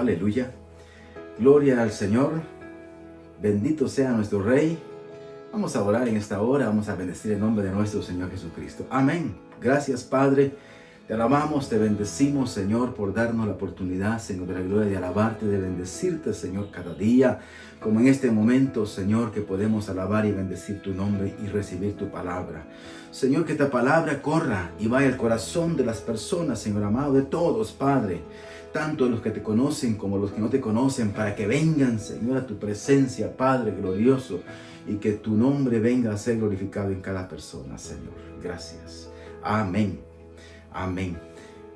Aleluya. Gloria al Señor. Bendito sea nuestro Rey. Vamos a orar en esta hora. Vamos a bendecir el nombre de nuestro Señor Jesucristo. Amén. Gracias, Padre. Te alabamos, te bendecimos, Señor, por darnos la oportunidad, Señor, de la gloria, de alabarte, de bendecirte, Señor, cada día. Como en este momento, Señor, que podemos alabar y bendecir tu nombre y recibir tu palabra. Señor, que esta palabra corra y vaya al corazón de las personas, Señor amado, de todos, Padre. Tanto los que te conocen como los que no te conocen, para que vengan, Señor, a tu presencia, Padre glorioso, y que tu nombre venga a ser glorificado en cada persona, Señor. Gracias. Amén. Amén.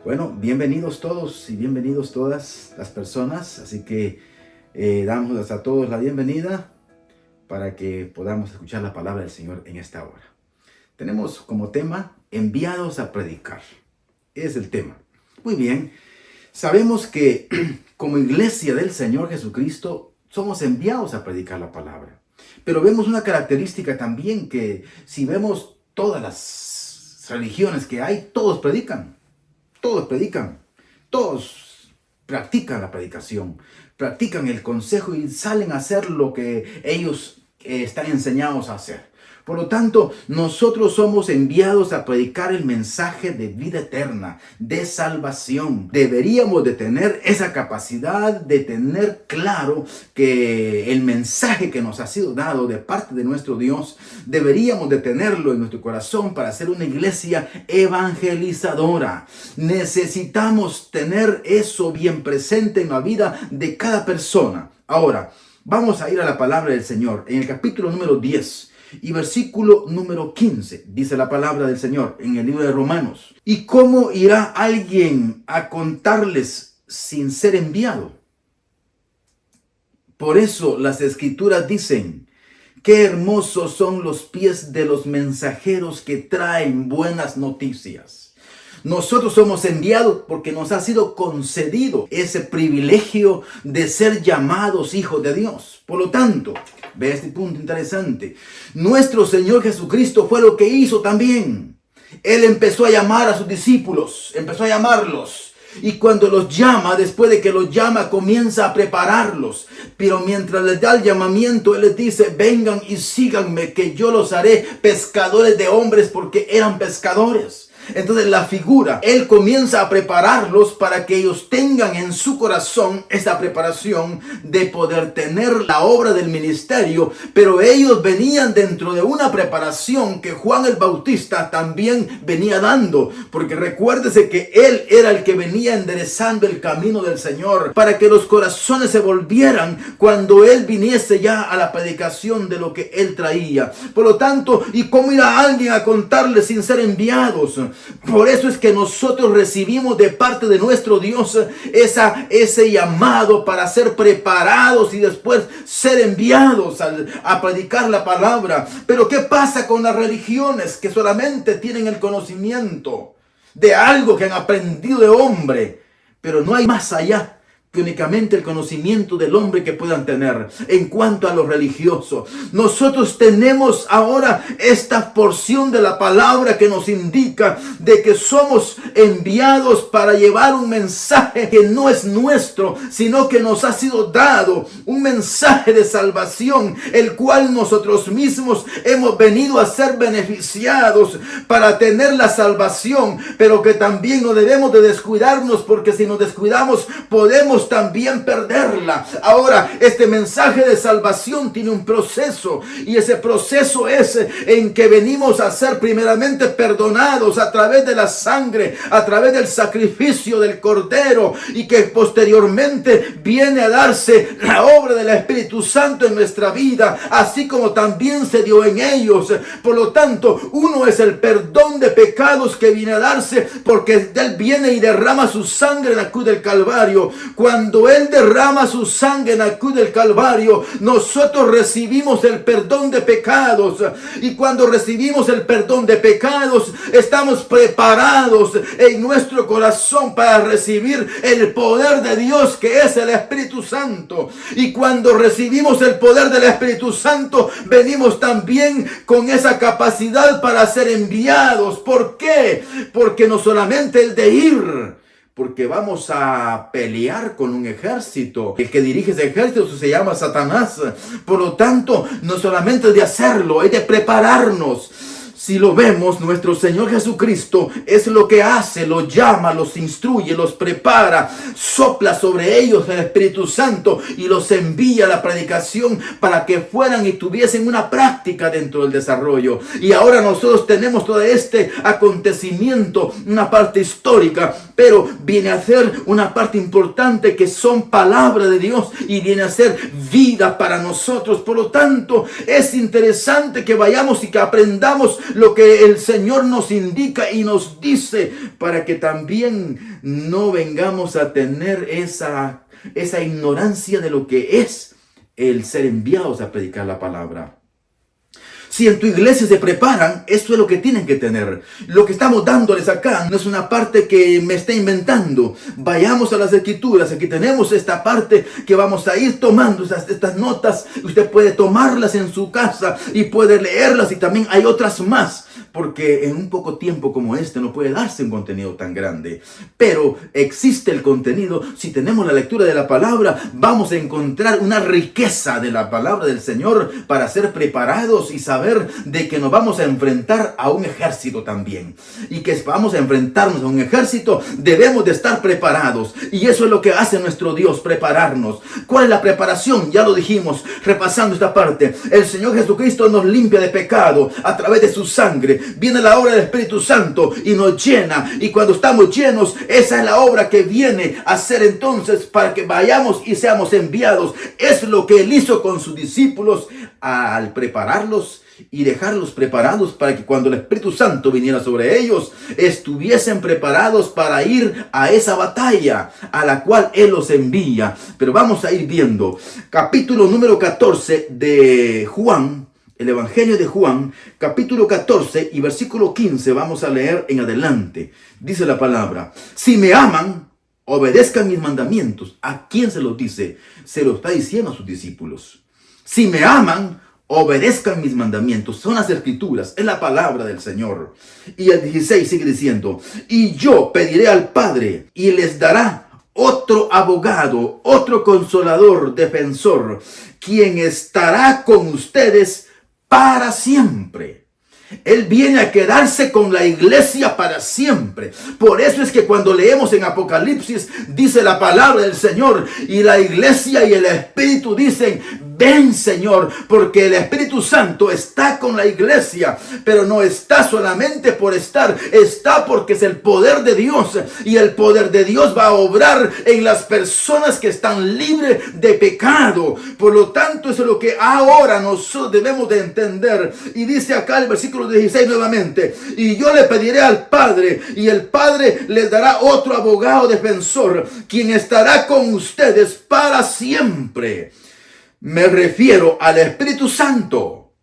Bueno, bienvenidos todos y bienvenidos todas las personas. Así que damos a todos la bienvenida para que podamos escuchar la palabra del Señor en esta hora. Tenemos como tema enviados a predicar. Es el tema. Muy bien. Sabemos que como iglesia del Señor Jesucristo somos enviados a predicar la palabra. Pero vemos una característica también, que si vemos todas las religiones que hay, todos predican, todos practican la predicación, practican el consejo y salen a hacer lo que ellos están enseñados a hacer. Por lo tanto, nosotros somos enviados a predicar el mensaje de vida eterna, de salvación. Deberíamos de tener esa capacidad de tener claro que el mensaje que nos ha sido dado de parte de nuestro Dios, deberíamos de tenerlo en nuestro corazón para ser una iglesia evangelizadora. Necesitamos tener eso bien presente en la vida de cada persona. Ahora, vamos a ir a la palabra del Señor. En el capítulo número 10. Y versículo número 15, dice la palabra del Señor en el libro de Romanos. ¿Y cómo irá alguien a contarles sin ser enviado? Por eso las escrituras dicen: qué hermosos son los pies de los mensajeros que traen buenas noticias. Nosotros somos enviados porque nos ha sido concedido ese privilegio de ser llamados hijos de Dios. Por lo tanto, ve este punto interesante. Nuestro Señor Jesucristo fue lo que hizo también. Él empezó a llamar a sus discípulos, empezó a llamarlos. Y cuando los llama, después de que los llama, comienza a prepararlos. Pero mientras les da el llamamiento, Él les dice: vengan y síganme, que yo los haré pescadores de hombres, porque eran pescadores. Entonces la figura, Él comienza a prepararlos para que ellos tengan en su corazón esta preparación de poder tener la obra del ministerio. Pero ellos venían dentro de una preparación que Juan el Bautista también venía dando. Porque recuérdese que Él era el que venía enderezando el camino del Señor, para que los corazones se volvieran cuando Él viniese ya a la predicación de lo que Él traía. Por lo tanto, ¿y cómo irá alguien a contarles sin ser enviados? Por eso es que nosotros recibimos de parte de nuestro Dios ese llamado para ser preparados y después ser enviados a predicar la palabra. Pero ¿qué pasa con las religiones que solamente tienen el conocimiento de algo que han aprendido de hombre, pero no hay más allá que únicamente el conocimiento del hombre que puedan tener en cuanto a lo religioso? Nosotros tenemos ahora esta porción de la palabra que nos indica de que somos enviados para llevar un mensaje que no es nuestro, sino que nos ha sido dado, un mensaje de salvación, el cual nosotros mismos hemos venido a ser beneficiados para tener la salvación, pero que también no debemos de descuidarnos, porque si nos descuidamos podemos también perderla. Ahora, este mensaje de salvación tiene un proceso, y ese proceso es en que venimos a ser primeramente perdonados a través de la sangre, a través del sacrificio del Cordero, y que posteriormente viene a darse la obra del Espíritu Santo en nuestra vida, así como también se dio en ellos. Por lo tanto, uno es el perdón de pecados que viene a darse porque Él viene y derrama su sangre en la cruz del Calvario. Cuando Él derrama su sangre en la cruz del Calvario, nosotros recibimos el perdón de pecados. Y cuando recibimos el perdón de pecados, estamos preparados en nuestro corazón para recibir el poder de Dios, que es el Espíritu Santo. Y cuando recibimos el poder del Espíritu Santo, venimos también con esa capacidad para ser enviados. ¿Por qué? Porque no solamente el de ir, porque vamos a pelear con un ejército. El que dirige ese ejército se llama Satanás. Por lo tanto, no solamente es de hacerlo, es de prepararnos. Si lo vemos, nuestro Señor Jesucristo es lo que hace, los llama, los instruye, los prepara, sopla sobre ellos el Espíritu Santo y los envía a la predicación para que fueran y tuviesen una práctica dentro del desarrollo. Y ahora nosotros tenemos todo este acontecimiento, una parte histórica, pero viene a ser una parte importante que son palabra de Dios y viene a ser vida para nosotros. Por lo tanto, es interesante que vayamos y que aprendamos lo que el Señor nos indica y nos dice, para que también no vengamos a tener esa ignorancia de lo que es el ser enviados a predicar la palabra. Si en tu iglesia se preparan, eso es lo que tienen que tener. Lo que estamos dándoles acá no es una parte que me está inventando. Vayamos a las Escrituras. Aquí tenemos esta parte que vamos a ir tomando, estas notas. Usted puede tomarlas en su casa y puede leerlas, y también hay otras más, porque en un poco tiempo como este no puede darse un contenido tan grande. Pero existe el contenido. Si tenemos la lectura de la palabra, vamos a encontrar una riqueza de la palabra del Señor para ser preparados y saber de que nos vamos a enfrentar a un ejército también. Y que vamos a enfrentarnos a un ejército, debemos de estar preparados. Y eso es lo que hace nuestro Dios, prepararnos. ¿Cuál es la preparación? Ya lo dijimos, repasando esta parte. El Señor Jesucristo nos limpia de pecado a través de su sangre. Viene la obra del Espíritu Santo y nos llena. Y cuando estamos llenos, esa es la obra que viene a hacer entonces para que vayamos y seamos enviados. Es lo que Él hizo con sus discípulos al prepararlos y dejarlos preparados para que cuando el Espíritu Santo viniera sobre ellos, estuviesen preparados para ir a esa batalla a la cual Él los envía. Pero vamos a ir viendo capítulo número 14 de Juan, el Evangelio de Juan, capítulo 14 y versículo 15, vamos a leer en adelante. Dice la palabra: si me aman, obedezcan mis mandamientos. ¿A quién se los dice? Se lo está diciendo a sus discípulos. Si me aman, obedezcan mis mandamientos. Son las Escrituras, es la palabra del Señor. Y el 16 sigue diciendo: y yo pediré al Padre y les dará otro abogado, otro consolador, defensor, quien estará con ustedes para siempre. Él viene a quedarse con la iglesia para siempre. Por eso es que cuando leemos en Apocalipsis, dice la palabra del Señor, y la iglesia y el Espíritu dicen: ven, Señor, porque el Espíritu Santo está con la iglesia, pero no está solamente por estar, está porque es el poder de Dios, y el poder de Dios va a obrar en las personas que están libres de pecado. Por lo tanto, eso es lo que ahora nosotros debemos de entender. Y dice acá el versículo 16 nuevamente: y yo le pediré al Padre, y el Padre les dará otro abogado defensor, quien estará con ustedes para siempre. Me refiero al Espíritu Santo.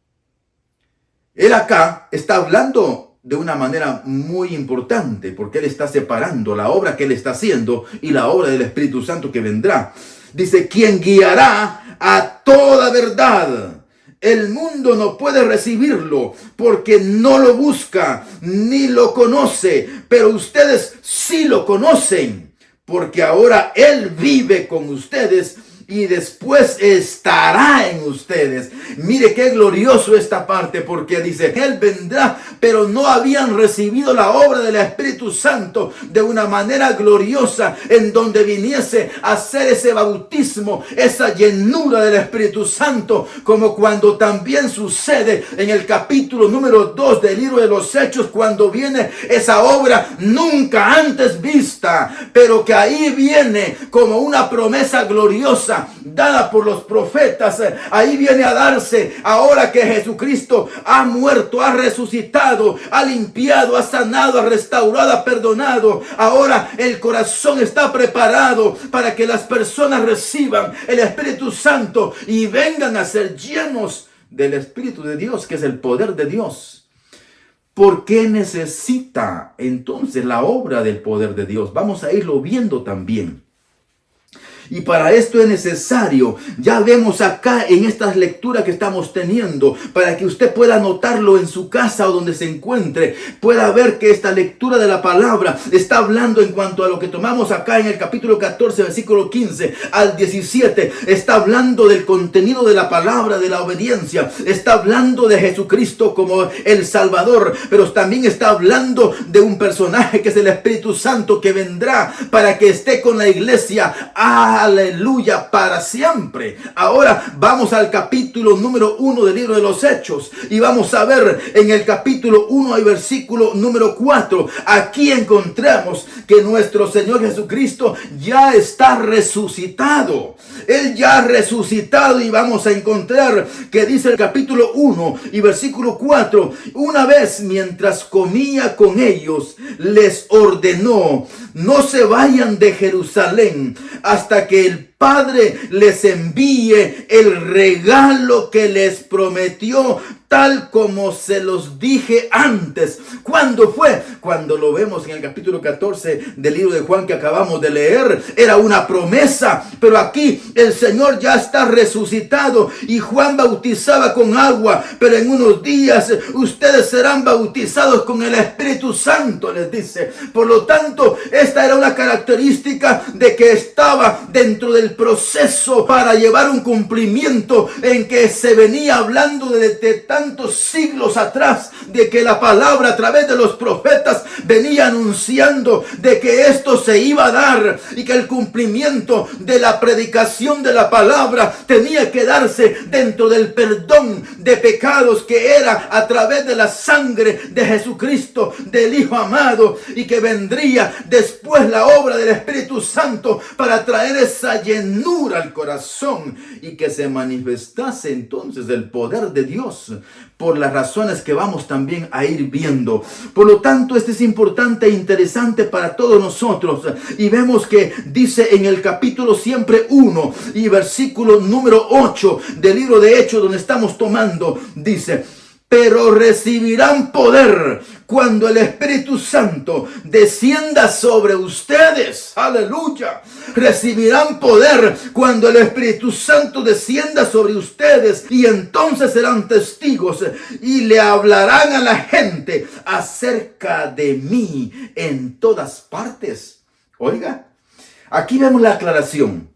Él acá está hablando de una manera muy importante, porque Él está separando la obra que Él está haciendo y la obra del Espíritu Santo que vendrá. Dice: quien guiará a toda verdad. El mundo no puede recibirlo porque no lo busca ni lo conoce, pero ustedes sí lo conocen, porque ahora Él vive con ustedes y después estará en ustedes. Mire qué glorioso esta parte, porque dice: Él vendrá, pero no habían recibido la obra del Espíritu Santo de una manera gloriosa, en donde viniese a hacer ese bautismo, esa llenura del Espíritu Santo, como cuando también sucede en el capítulo número 2 del libro de los Hechos, cuando viene esa obra nunca antes vista, pero que ahí viene como una promesa gloriosa dada por los profetas. Ahí viene a darse ahora que Jesucristo ha muerto, ha resucitado, ha limpiado, ha sanado, ha restaurado, ha perdonado. Ahora el corazón está preparado para que las personas reciban el Espíritu Santo y vengan a ser llenos del Espíritu de Dios, que es el poder de Dios. ¿Por qué necesita entonces la obra del poder de Dios? Vamos a irlo viendo también. Y para esto es necesario, ya vemos acá en estas lecturas que estamos teniendo, para que usted pueda anotarlo en su casa o donde se encuentre, pueda ver que esta lectura de la palabra está hablando en cuanto a lo que tomamos acá en el capítulo 14, versículo 15 al 17, está hablando del contenido de la palabra, de la obediencia, está hablando de Jesucristo como el Salvador, pero también está hablando de un personaje que es el Espíritu Santo que vendrá para que esté con la iglesia. Aleluya, para siempre. Ahora vamos al capítulo número 1 del libro de los Hechos y vamos a ver en el capítulo 1 y versículo número 4. Aquí encontramos que nuestro Señor Jesucristo ya está resucitado. Él ya ha resucitado y vamos a encontrar que dice el capítulo 1 y versículo 4. Una vez mientras comía con ellos, les ordenó: no se vayan de Jerusalén hasta que el Padre les envíe el regalo que les prometió, tal como se los dije antes. ¿Cuándo fue? Cuando lo vemos en el capítulo 14 del libro de Juan que acabamos de leer. Era una promesa, pero aquí el Señor ya está resucitado y Juan bautizaba con agua, pero en unos días ustedes serán bautizados con el Espíritu Santo, les dice. Por lo tanto, esta era una característica de que estaba dentro del proceso para llevar un cumplimiento en que se venía hablando desde tantos siglos atrás, de que la palabra a través de los profetas venía anunciando de que esto se iba a dar y que el cumplimiento de la predicación de la palabra tenía que darse dentro del perdón de pecados que era a través de la sangre de Jesucristo, del Hijo amado, y que vendría después la obra del Espíritu Santo para traer esa llenura al corazón y que se manifestase entonces el poder de Dios, por las razones que vamos también a ir viendo. Por lo tanto, esto es importante e interesante para todos nosotros. Y vemos que dice en el capítulo siempre 1 y versículo número 8 del libro de Hechos, donde estamos tomando, dice: pero recibirán poder cuando el Espíritu Santo descienda sobre ustedes. Aleluya. Recibirán poder cuando el Espíritu Santo descienda sobre ustedes, y entonces serán testigos y le hablarán a la gente acerca de mí en todas partes. Oiga, aquí vemos la aclaración.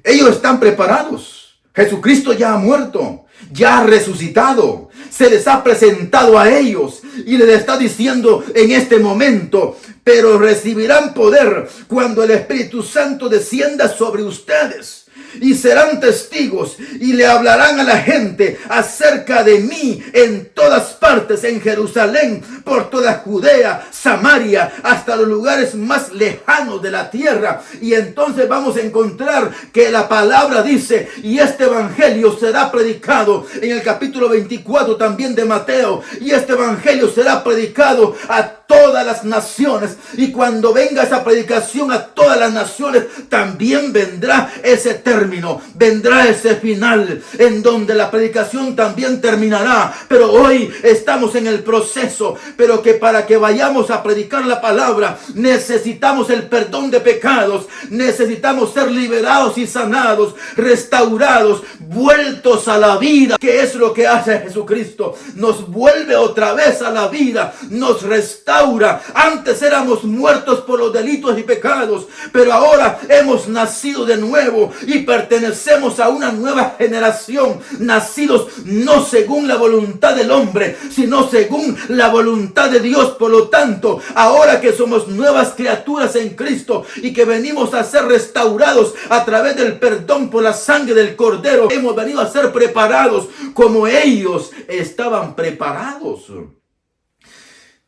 Ellos están preparados. Jesucristo ya ha muerto, ya ha resucitado, se les ha presentado a ellos y les está diciendo en este momento: pero recibirán poder cuando el Espíritu Santo descienda sobre ustedes. Y serán testigos y le hablarán a la gente acerca de mí en todas partes, en Jerusalén, por toda Judea, Samaria, hasta los lugares más lejanos de la tierra. Y entonces vamos a encontrar que la palabra dice: y este evangelio será predicado en el capítulo 24 también de Mateo, y este evangelio será predicado a todas las naciones, y cuando venga esa predicación a todas las naciones, también vendrá ese término, vendrá ese final en donde la predicación también terminará. Pero hoy estamos en el proceso, pero que para que vayamos a predicar la palabra necesitamos el perdón de pecados, necesitamos ser liberados y sanados, restaurados, vueltos a la vida, que es lo que hace Jesucristo. Nos vuelve otra vez a la vida, nos restaura. Antes éramos muertos por los delitos y pecados, pero ahora hemos nacido de nuevo y pertenecemos a una nueva generación, nacidos no según la voluntad del hombre, sino según la voluntad de Dios. Por lo tanto, ahora que somos nuevas criaturas en Cristo y que venimos a ser restaurados a través del perdón por la sangre del Cordero, hemos venido a ser preparados como ellos estaban preparados.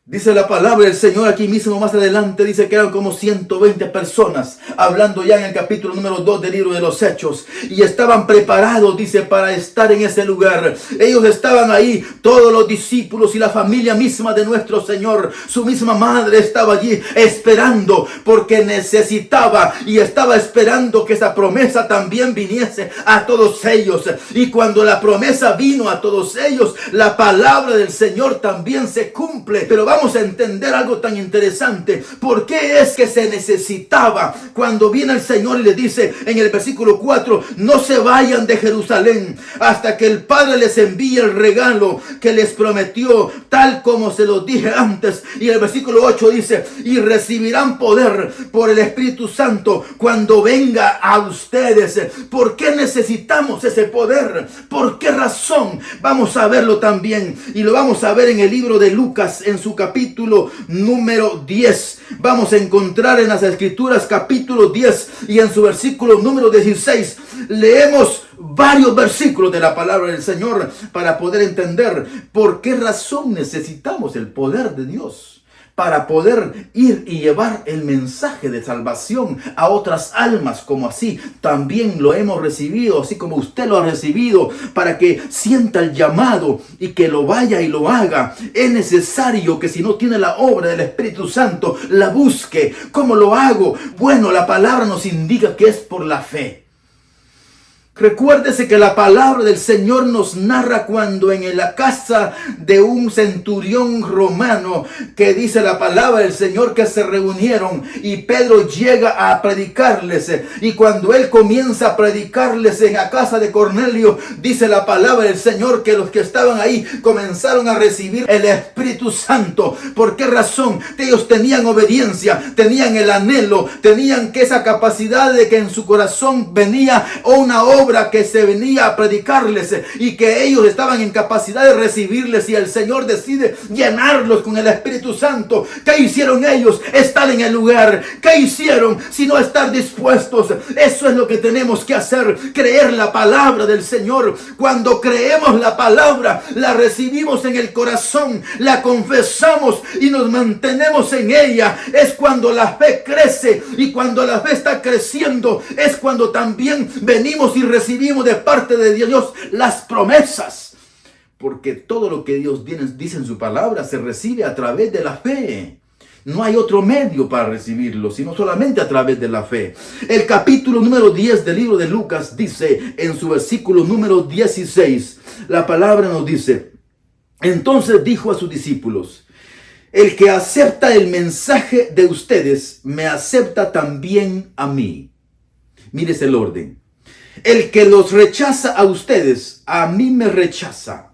Dice la palabra del Señor aquí mismo más adelante, dice que eran como 120 personas, hablando ya en el capítulo número 2 del libro de los Hechos, y estaban preparados, dice, para estar en ese lugar. Ellos estaban ahí, todos los discípulos y la familia misma de nuestro Señor, su misma madre estaba allí esperando, porque necesitaba y estaba esperando que esa promesa también viniese a todos ellos. Y cuando la promesa vino a todos ellos, la palabra del Señor también se cumple. Pero vamos vamos a entender algo tan interesante. ¿Por qué es que se necesitaba cuando viene el Señor y le dice en el versículo 4, no se vayan de Jerusalén hasta que el Padre les envíe el regalo que les prometió, tal como se los dije antes? Y el versículo 8 dice, y recibirán poder por el Espíritu Santo cuando venga a ustedes. ¿Por qué necesitamos ese poder? ¿Por qué razón? Vamos a verlo también, y lo vamos a ver en el libro de Lucas, en su capítulo número 10. Vamos a encontrar en las Escrituras capítulo 10 y en su versículo número 16. Leemos varios versículos de la palabra del Señor para poder entender por qué razón necesitamos el poder de Dios. Para poder ir y llevar el mensaje de salvación a otras almas, como así también lo hemos recibido, así como usted lo ha recibido, para que sienta el llamado y que lo vaya y lo haga. Es necesario que si no tiene la obra del Espíritu Santo, la busque. ¿Cómo lo hago? Bueno, la palabra nos indica que es por la fe. Recuérdese que la palabra del Señor nos narra cuando en la casa de un centurión romano, que dice la palabra del Señor que se reunieron y Pedro llega a predicarles, y cuando él comienza a predicarles en la casa de Cornelio, dice la palabra del Señor que los que estaban ahí comenzaron a recibir el Espíritu Santo. ¿Por qué razón? Ellos tenían obediencia, tenían el anhelo, tenían que esa capacidad de que en su corazón venía una obra que se venía a predicarles, y que ellos estaban en capacidad de recibirles, y el Señor decide llenarlos con el Espíritu Santo. ¿Qué hicieron ellos? Estar en el lugar. ¿Qué hicieron? Sino estar dispuestos. Eso es lo que tenemos que hacer, creer la palabra del Señor. Cuando creemos la palabra, la recibimos en el corazón, la confesamos y nos mantenemos en ella, es cuando la fe crece. Y cuando la fe está creciendo, es cuando también venimos y recibimos de parte de Dios las promesas. Porque todo lo que Dios dice en su palabra se recibe a través de la fe. No hay otro medio para recibirlo, sino solamente a través de la fe. El capítulo número 10 del libro de Lucas dice en su versículo número 16, la palabra nos dice, entonces dijo a sus discípulos, el que acepta el mensaje de ustedes, me acepta también a mí. Mires el orden. El que los rechaza a ustedes, a mí me rechaza.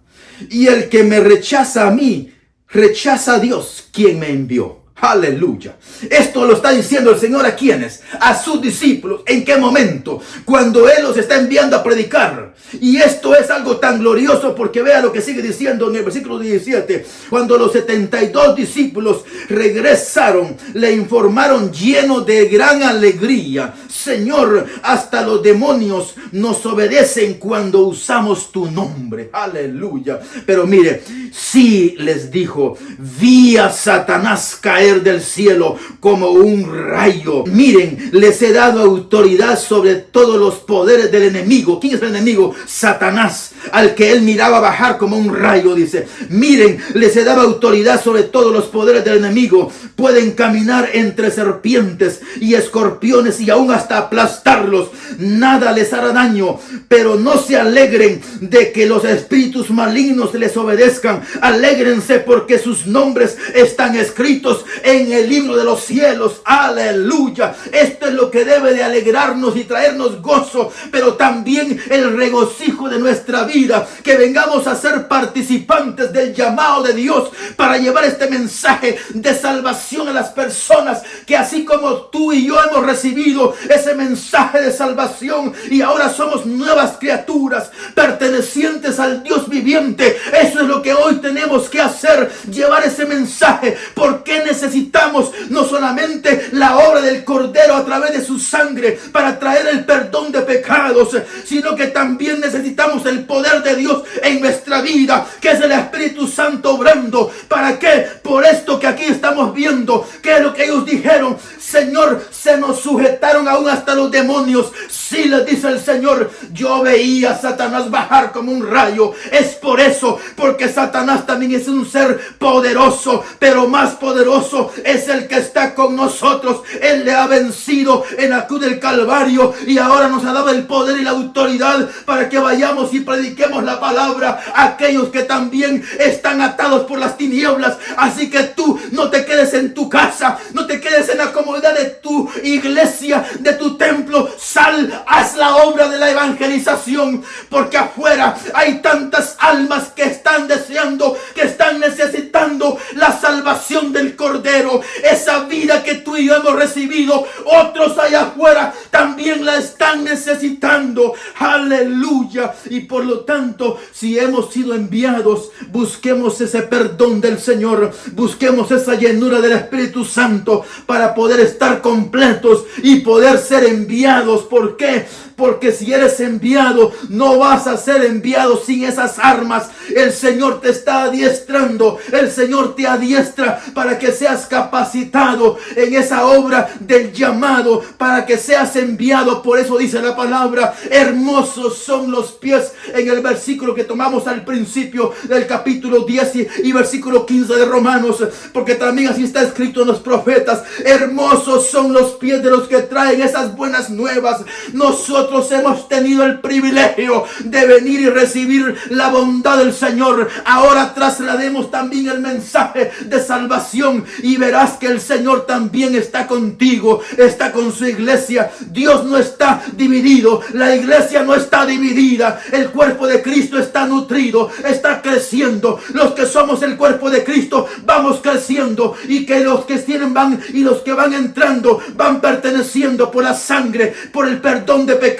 Y el que me rechaza a mí, rechaza a Dios, quien me envió. Aleluya. Esto lo está diciendo el Señor a quienes, a sus discípulos. ¿En qué momento? Cuando Él los está enviando a predicar. Y esto es algo tan glorioso, porque vea lo que sigue diciendo en el versículo 17. Cuando los 72 discípulos regresaron, le informaron llenos de gran alegría, Señor, hasta los demonios nos obedecen cuando usamos tu nombre. Aleluya. Pero mire, sí les dijo, vi a Satanás caer del cielo como un rayo. Miren, les he dado autoridad sobre todos los poderes del enemigo. ¿Quién es el enemigo? Satanás, al que él miraba bajar como un rayo, dice. Miren, les he dado autoridad sobre todos los poderes del enemigo. Pueden caminar entre serpientes y escorpiones y aún hasta aplastarlos. Nada les hará daño. Pero no se alegren de que los espíritus malignos les obedezcan. Alégrense porque sus nombres están escritos en el libro de los cielos. Aleluya. Esto es lo que debe de alegrarnos y traernos gozo, pero también el regocijo de nuestra vida, que vengamos a ser participantes del llamado de Dios para llevar este mensaje de salvación a las personas que así como tú y yo hemos recibido ese mensaje de salvación y ahora somos nuevas criaturas pertenecientes al Dios viviente. Eso es lo que hoy tenemos que hacer, llevar ese mensaje, porque necesitamos no solamente la obra del Cordero a través de su sangre para traer el perdón de pecados, sino que también necesitamos el poder de Dios en nuestra vida, que es el Espíritu Santo obrando. ¿Para qué? Por esto que aquí estamos viendo, que es lo que ellos dijeron, Señor, se nos sujetaron aún hasta los demonios. Sí, les dice el Señor, yo veía a Satanás bajar como un rayo. Es por eso, porque Satanás también es un ser poderoso, pero más poderoso es el que está con nosotros. Él le ha vencido en la cruz del Calvario y ahora nos ha dado el poder y la autoridad para que vayamos y prediquemos la palabra a aquellos que también están atados por las tinieblas. Así que tú no te quedes en tu casa, no te quedes en la comodidad de tu iglesia, de tu templo. Sal, haz la obra de la evangelización, porque afuera hay tantas almas que están deseando, que están necesitando la salvación del Cordero, esa vida que tú y yo hemos recibido. Otros allá afuera también la están necesitando. Aleluya. Y por lo tanto, si hemos sido enviados, busquemos ese perdón del Señor, busquemos esa llenura del Espíritu Santo para poder estar completos y poder ser enviados. ¿Por qué? Porque si eres enviado, no vas a ser enviado sin esas armas. El Señor te está adiestrando, el Señor te adiestra para que seas capacitado en esa obra del llamado, para que seas enviado. Por eso dice la palabra, hermosos son los pies, en el versículo que tomamos al principio del capítulo 10 y versículo 15 de Romanos, porque también así está escrito en los profetas, hermosos son los pies de los que traen esas buenas nuevas. Nosotros hemos tenido el privilegio de venir y recibir la bondad del Señor. Ahora traslademos también el mensaje de salvación y verás que el Señor también está contigo, está con su iglesia. Dios no está dividido, la iglesia no está dividida, el cuerpo de Cristo está nutrido, está creciendo. Los que somos el cuerpo de Cristo vamos creciendo, y que los que tienen van y los que van entrando van perteneciendo por la sangre, por el perdón de pecados,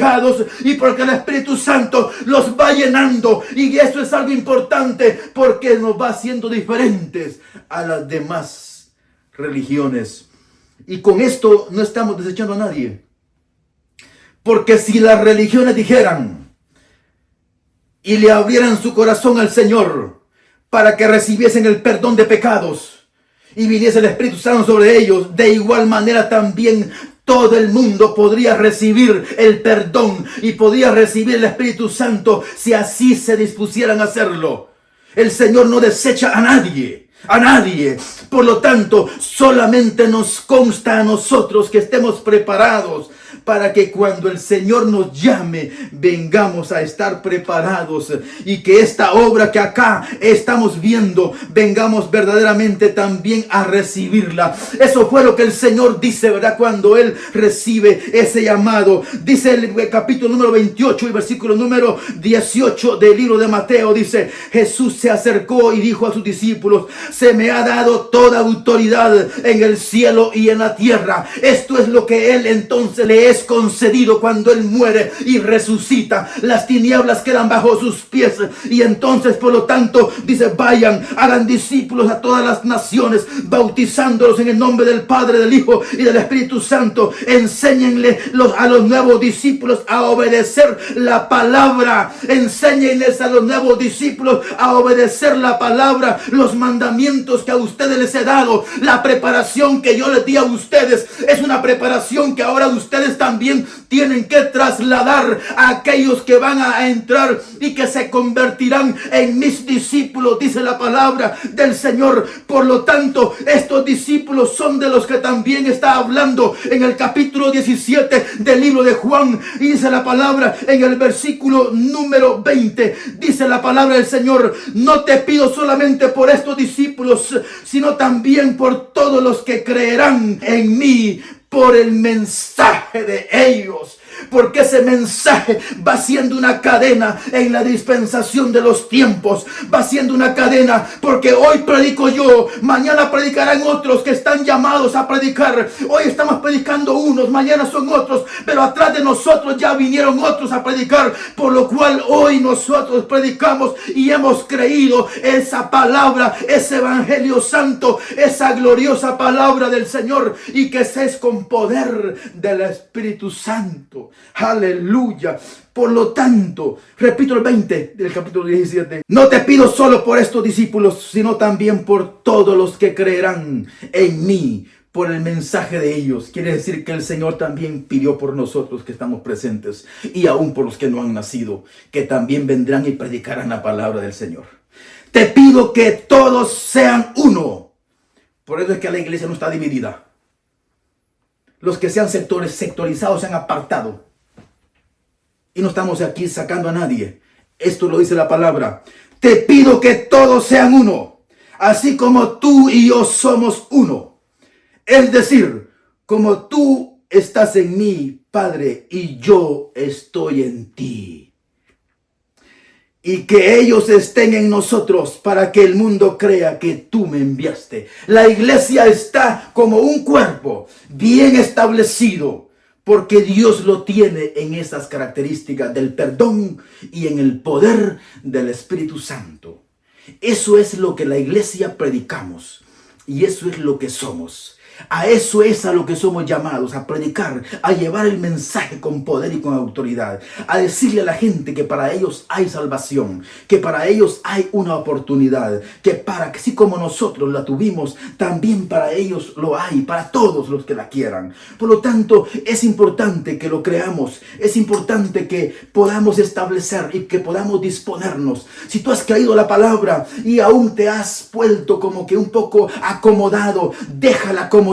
y porque el Espíritu Santo los va llenando. Y eso es algo importante, porque nos va haciendo diferentes a las demás religiones. Y con esto no estamos desechando a nadie, porque si las religiones dijeran y le abrieran su corazón al Señor para que recibiesen el perdón de pecados y viniese el Espíritu Santo sobre ellos, de igual manera también todo el mundo podría recibir el perdón y podría recibir el Espíritu Santo si así se dispusieran a hacerlo. El Señor no desecha a nadie. A nadie. Por lo tanto, solamente nos consta a nosotros que estemos preparados para que cuando el Señor nos llame, vengamos a estar preparados, y que esta obra que acá estamos viendo, vengamos verdaderamente también a recibirla. Eso fue lo que el Señor dice, ¿verdad? Cuando Él recibe ese llamado. Dice el capítulo número 28 y versículo número 18 del libro de Mateo, dice, Jesús se acercó y dijo a sus discípulos, se me ha dado toda autoridad en el cielo y en la tierra. Esto es lo que Él entonces le es concedido cuando Él muere y resucita. Las tinieblas quedan bajo sus pies, y entonces por lo tanto dice, vayan, hagan discípulos a todas las naciones, bautizándolos en el nombre del Padre, del Hijo y del Espíritu Santo. Enséñenle a los nuevos discípulos a obedecer la palabra. Enséñenles a los nuevos discípulos a obedecer la palabra, los mandamientos que a ustedes les he dado. La preparación que yo les di a ustedes es una preparación que ahora ustedes también tienen que trasladar a aquellos que van a entrar y que se convertirán en mis discípulos, dice la palabra del Señor. Por lo tanto, estos discípulos son de los que también está hablando en el capítulo 17 del libro de Juan, y dice la palabra en el versículo número 20, dice la palabra del Señor, no te pido solamente por estos discípulos, sino también por todos los que creerán en mí por el mensaje de ellos. Porque ese mensaje va siendo una cadena en la dispensación de los tiempos. Va siendo una cadena, porque hoy predico yo, mañana predicarán otros que están llamados a predicar. Hoy estamos predicando unos, mañana son otros, pero atrás de nosotros ya vinieron otros a predicar, por lo cual hoy nosotros predicamos y hemos creído esa palabra, ese evangelio santo, esa gloriosa palabra del Señor, y que es con poder del Espíritu Santo. Aleluya. Por lo tanto, repito el 20 del capítulo 17. No te pido solo por estos discípulos, sino también por todos los que creerán en mí por el mensaje de ellos. Quiere decir que el Señor también pidió por nosotros que estamos presentes y aún por los que no han nacido, que también vendrán y predicarán la palabra del Señor. Te pido que todos sean uno. Por eso es que la iglesia no está dividida. Los que sean sectorizados se han apartado. Y no estamos aquí sacando a nadie. Esto lo dice la palabra. Te pido que todos sean uno, así como tú y yo somos uno. Es decir, como tú estás en mí, Padre, y yo estoy en ti. Y que ellos estén en nosotros para que el mundo crea que tú me enviaste. La iglesia está como un cuerpo bien establecido, porque Dios lo tiene en esas características del perdón y en el poder del Espíritu Santo. Eso es lo que la iglesia predicamos y eso es lo que somos. A eso es a lo que somos llamados, a predicar, a llevar el mensaje con poder y con autoridad, a decirle a la gente que para ellos hay salvación, que para ellos hay una oportunidad, que para que así como nosotros la tuvimos, también para ellos lo hay, para todos los que la quieran. Por lo tanto, es importante que lo creamos, es importante que podamos establecer y que podamos disponernos. Si tú has creído la palabra y aún te has vuelto como que un poco acomodado, deja la comodidad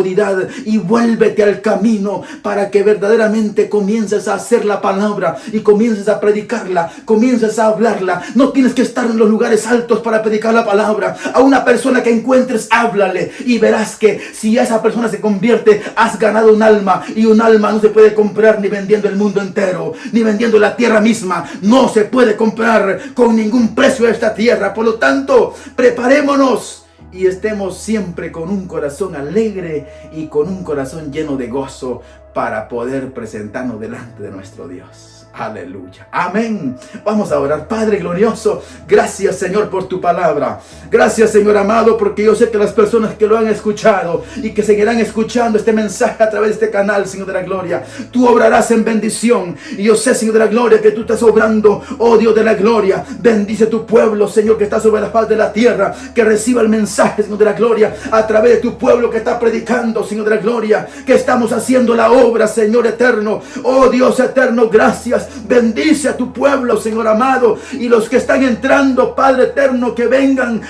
y vuélvete al camino para que verdaderamente comiences a hacer la palabra y comiences a predicarla, comiences a hablarla. No tienes que estar en los lugares altos para predicar la palabra. A una persona que encuentres, háblale y verás que si esa persona se convierte, has ganado un alma, y un alma no se puede comprar ni vendiendo el mundo entero, ni vendiendo la tierra misma. No se puede comprar con ningún precio esta tierra. Por lo tanto, preparémonos y estemos siempre con un corazón alegre y con un corazón lleno de gozo para poder presentarnos delante de nuestro Dios. Aleluya. Amén. Vamos a orar. Padre glorioso, gracias Señor por tu palabra. Gracias Señor amado, porque yo sé que las personas que lo han escuchado y que seguirán escuchando este mensaje a través de este canal, Señor de la gloria, tú obrarás en bendición. Y yo sé, Señor de la gloria, que tú estás obrando, oh Dios de la gloria. Bendice tu pueblo, Señor, que está sobre la faz de la tierra, que reciba el mensaje, Señor de la gloria, a través de tu pueblo que está predicando, Señor de la gloria, que estamos haciendo la obra, Señor eterno. Oh Dios eterno, gracias. Bendice a tu pueblo, Señor amado, y los que están entrando, Padre eterno, que vengan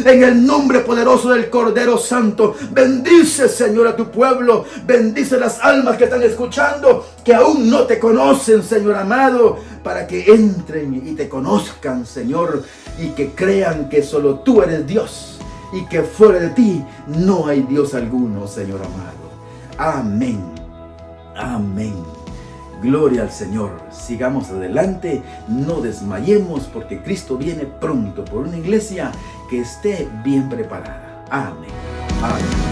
en el nombre poderoso del Cordero Santo. Bendice, Señor, a tu pueblo. Bendice las almas que están escuchando, que aún no te conocen, Señor amado, para que entren y te conozcan, Señor, y que crean que solo tú eres Dios y que fuera de ti no hay Dios alguno, Señor amado. Amén. Amén. Gloria al Señor. Sigamos adelante, no desmayemos, porque Cristo viene pronto por una iglesia que esté bien preparada. Amén. Amén.